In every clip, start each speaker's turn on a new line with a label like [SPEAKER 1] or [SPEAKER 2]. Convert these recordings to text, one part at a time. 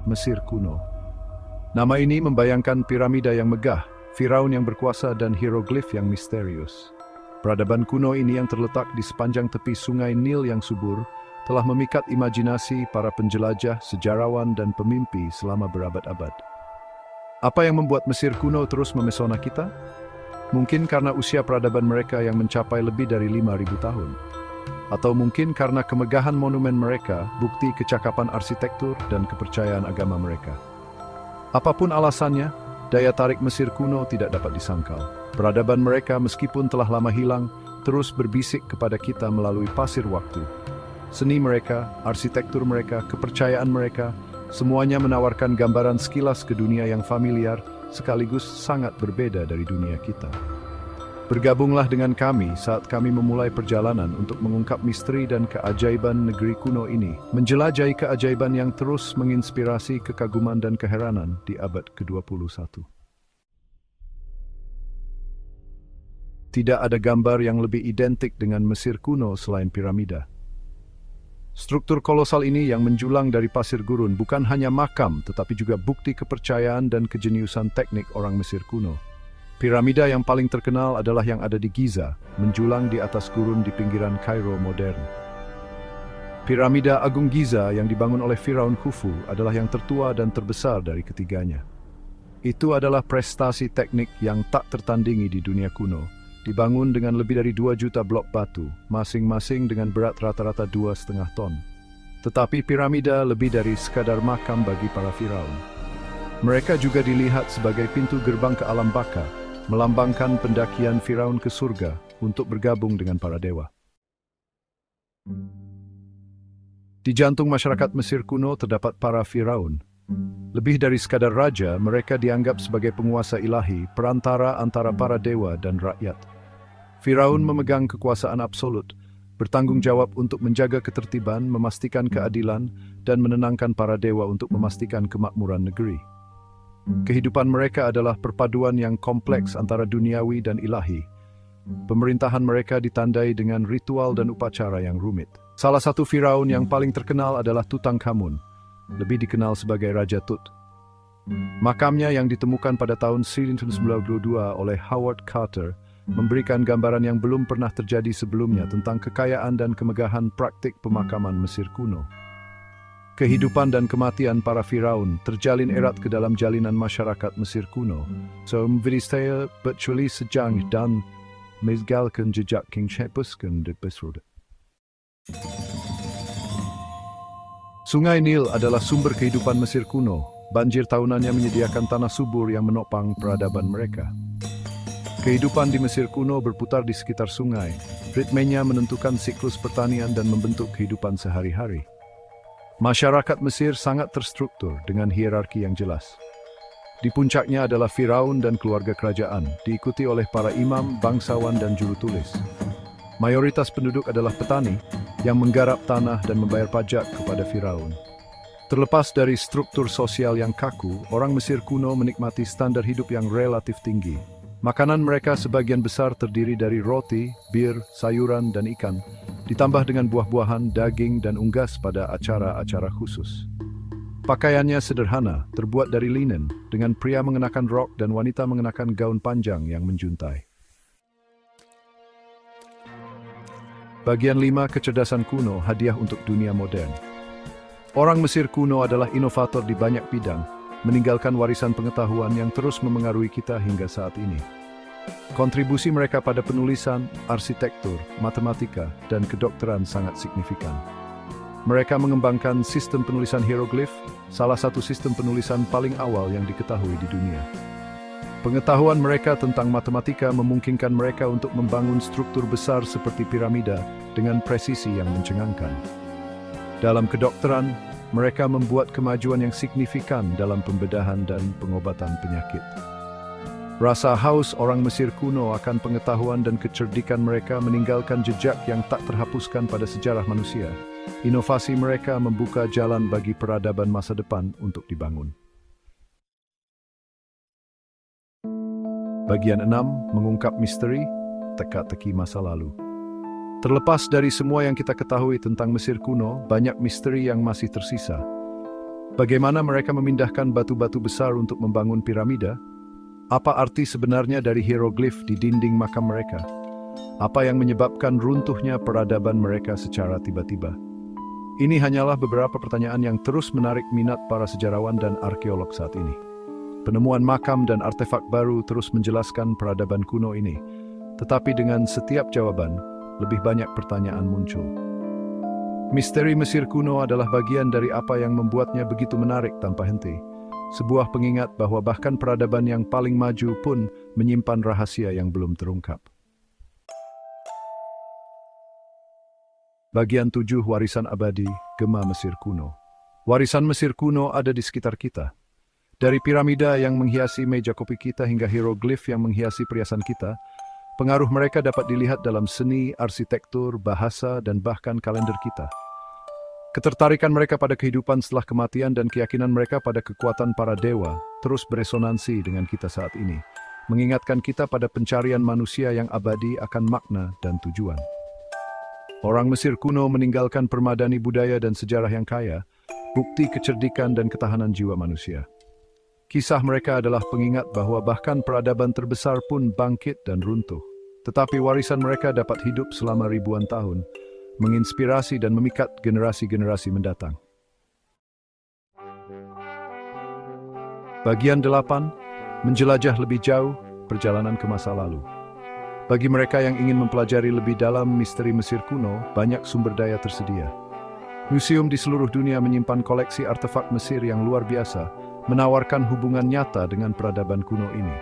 [SPEAKER 1] Mesir kuno. Nama ini membayangkan piramida yang megah, Firaun yang berkuasa dan hieroglif yang misterius. Peradaban kuno ini yang terletak di sepanjang tepi sungai Nil yang subur, telah memikat imajinasi para penjelajah, sejarawan dan pemimpi selama berabad-abad. Apa yang membuat Mesir kuno terus memesona kita? Mungkin karena usia peradaban mereka yang mencapai lebih dari 5.000 tahun. Atau mungkin karena kemegahan monumen mereka, bukti kecakapan arsitektur dan kepercayaan agama mereka. Apapun alasannya, daya tarik Mesir kuno tidak dapat disangkal. Peradaban mereka meskipun telah lama hilang, terus berbisik kepada kita melalui pasir waktu. Seni mereka, arsitektur mereka, kepercayaan mereka, semuanya menawarkan gambaran sekilas ke dunia yang familiar, sekaligus sangat berbeda dari dunia kita. Bergabunglah dengan kami saat kami memulai perjalanan untuk mengungkap misteri dan keajaiban negeri kuno ini, menjelajahi keajaiban yang terus menginspirasi kekaguman dan keheranan di abad ke-21. Tidak ada gambar yang lebih identik dengan Mesir kuno selain piramida. Struktur kolosal ini yang menjulang dari pasir gurun bukan hanya makam, tetapi juga bukti kepercayaan dan kejeniusan teknik orang Mesir kuno. Piramida yang paling terkenal adalah yang ada di Giza, menjulang di atas gurun di pinggiran Kairo modern. Piramida Agung Giza yang dibangun oleh Firaun Khufu adalah yang tertua dan terbesar dari ketiganya. Itu adalah prestasi teknik yang tak tertandingi di dunia kuno, dibangun dengan lebih dari 2 juta blok batu, masing-masing dengan berat rata-rata 2,5 ton. Tetapi piramida lebih dari sekadar makam bagi para Firaun. Mereka juga dilihat sebagai pintu gerbang ke alam baka, melambangkan pendakian Firaun ke surga untuk bergabung dengan para dewa. Di jantung masyarakat Mesir kuno terdapat para Firaun. Lebih dari sekadar raja, mereka dianggap sebagai penguasa ilahi, perantara antara para dewa dan rakyat. Firaun memegang kekuasaan absolut, bertanggung jawab untuk menjaga ketertiban, memastikan keadilan, dan menenangkan para dewa untuk memastikan kemakmuran negeri. Kehidupan mereka adalah perpaduan yang kompleks antara duniawi dan ilahi. Pemerintahan mereka ditandai dengan ritual dan upacara yang rumit. Salah satu Firaun yang paling terkenal adalah Tutankhamun, lebih dikenal sebagai Raja Tut. Makamnya yang ditemukan pada tahun 1992 oleh Howard Carter memberikan gambaran yang belum pernah terjadi sebelumnya tentang kekayaan dan kemegahan praktik pemakaman Mesir kuno. Kehidupan dan kematian para Firaun terjalin erat ke dalam jalinan masyarakat Mesir kuno. Saya virtually sejang dan meninggalkan jejak King Shepuskan di Besroda. Sungai Nil adalah sumber kehidupan Mesir kuno. Banjir tahunannya menyediakan tanah subur yang menopang peradaban mereka. Kehidupan di Mesir kuno berputar di sekitar sungai. Ritmenya menentukan siklus pertanian dan membentuk kehidupan sehari-hari. Masyarakat Mesir sangat terstruktur dengan hierarki yang jelas. Di puncaknya adalah Firaun dan keluarga kerajaan, diikuti oleh para imam, bangsawan, dan juru tulis. Mayoritas penduduk adalah petani yang menggarap tanah dan membayar pajak kepada Firaun. Terlepas dari struktur sosial yang kaku, orang Mesir kuno menikmati standar hidup yang relatif tinggi. Makanan mereka sebagian besar terdiri dari roti, bir, sayuran, dan ikan, ditambah dengan buah-buahan, daging, dan unggas pada acara-acara khusus. Pakaiannya sederhana, terbuat dari linen, dengan pria mengenakan rok dan wanita mengenakan gaun panjang yang menjuntai. Bagian 5, kecerdasan kuno, hadiah untuk dunia modern. Orang Mesir kuno adalah inovator di banyak bidang, meninggalkan warisan pengetahuan yang terus memengaruhi kita hingga saat ini. Kontribusi mereka pada penulisan, arsitektur, matematika, dan kedokteran sangat signifikan. Mereka mengembangkan sistem penulisan hieroglif, salah satu sistem penulisan paling awal yang diketahui di dunia. Pengetahuan mereka tentang matematika memungkinkan mereka untuk membangun struktur besar seperti piramida dengan presisi yang mencengangkan. Dalam kedokteran, mereka membuat kemajuan yang signifikan dalam pembedahan dan pengobatan penyakit. Rasa haus orang Mesir kuno akan pengetahuan dan kecerdikan mereka meninggalkan jejak yang tak terhapuskan pada sejarah manusia. Inovasi mereka membuka jalan bagi peradaban masa depan untuk dibangun. Bagian 6, mengungkap misteri, teka-teki masa lalu. Terlepas dari semua yang kita ketahui tentang Mesir kuno, banyak misteri yang masih tersisa. Bagaimana mereka memindahkan batu-batu besar untuk membangun piramida? Apa arti sebenarnya dari hieroglif di dinding makam mereka? Apa yang menyebabkan runtuhnya peradaban mereka secara tiba-tiba? Ini hanyalah beberapa pertanyaan yang terus menarik minat para sejarawan dan arkeolog saat ini. Penemuan makam dan artefak baru terus menjelaskan peradaban kuno ini. Tetapi dengan setiap jawaban, lebih banyak pertanyaan muncul. Misteri Mesir kuno adalah bagian dari apa yang membuatnya begitu menarik tanpa henti. Sebuah pengingat bahwa bahkan peradaban yang paling maju pun menyimpan rahasia yang belum terungkap. Bagian 7 Warisan Abadi, Gema Mesir Kuno. Warisan Mesir kuno ada di sekitar kita. Dari piramida yang menghiasi meja kopi kita hingga hieroglif yang menghiasi perhiasan kita, pengaruh mereka dapat dilihat dalam seni, arsitektur, bahasa, dan bahkan kalender kita. Ketertarikan mereka pada kehidupan setelah kematian dan keyakinan mereka pada kekuatan para dewa terus beresonansi dengan kita saat ini, mengingatkan kita pada pencarian manusia yang abadi akan makna dan tujuan. Orang Mesir kuno meninggalkan permadani budaya dan sejarah yang kaya, bukti kecerdikan dan ketahanan jiwa manusia. Kisah mereka adalah pengingat bahwa bahkan peradaban terbesar pun bangkit dan runtuh. Tetapi warisan mereka dapat hidup selama ribuan tahun, menginspirasi dan memikat generasi-generasi mendatang. Bagian 8, menjelajah lebih jauh, perjalanan ke masa lalu. Bagi mereka yang ingin mempelajari lebih dalam misteri Mesir kuno, banyak sumber daya tersedia. Museum di seluruh dunia menyimpan koleksi artefak Mesir yang luar biasa, menawarkan hubungan nyata dengan peradaban kuno ini.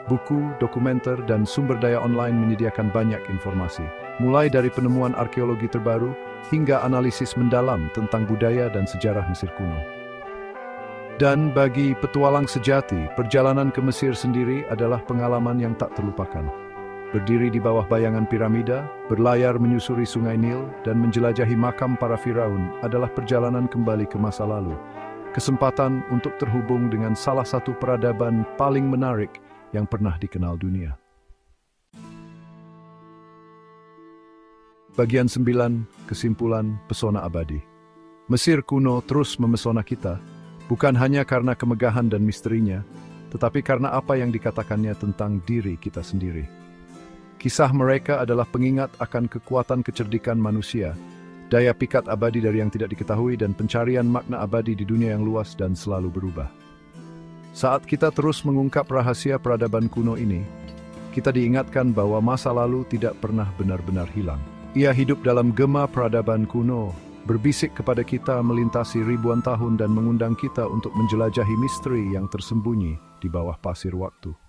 [SPEAKER 1] Buku, dokumenter, dan sumber daya online menyediakan banyak informasi, mulai dari penemuan arkeologi terbaru hingga analisis mendalam tentang budaya dan sejarah Mesir kuno. Dan bagi petualang sejati, perjalanan ke Mesir sendiri adalah pengalaman yang tak terlupakan. Berdiri di bawah bayangan piramida, berlayar menyusuri sungai Nil, dan menjelajahi makam para firaun adalah perjalanan kembali ke masa lalu. Kesempatan untuk terhubung dengan salah satu peradaban paling menarik yang pernah dikenal dunia. Bagian 9, kesimpulan pesona abadi. Mesir kuno terus memesona kita, bukan hanya karena kemegahan dan misterinya, tetapi karena apa yang dikatakannya tentang diri kita sendiri. Kisah mereka adalah pengingat akan kekuatan kecerdikan manusia, daya pikat abadi dari yang tidak diketahui, dan pencarian makna abadi di dunia yang luas dan selalu berubah. Saat kita terus mengungkap rahasia peradaban kuno ini, kita diingatkan bahwa masa lalu tidak pernah benar-benar hilang. Ia hidup dalam gema peradaban kuno, berbisik kepada kita melintasi ribuan tahun dan mengundang kita untuk menjelajahi misteri yang tersembunyi di bawah pasir waktu.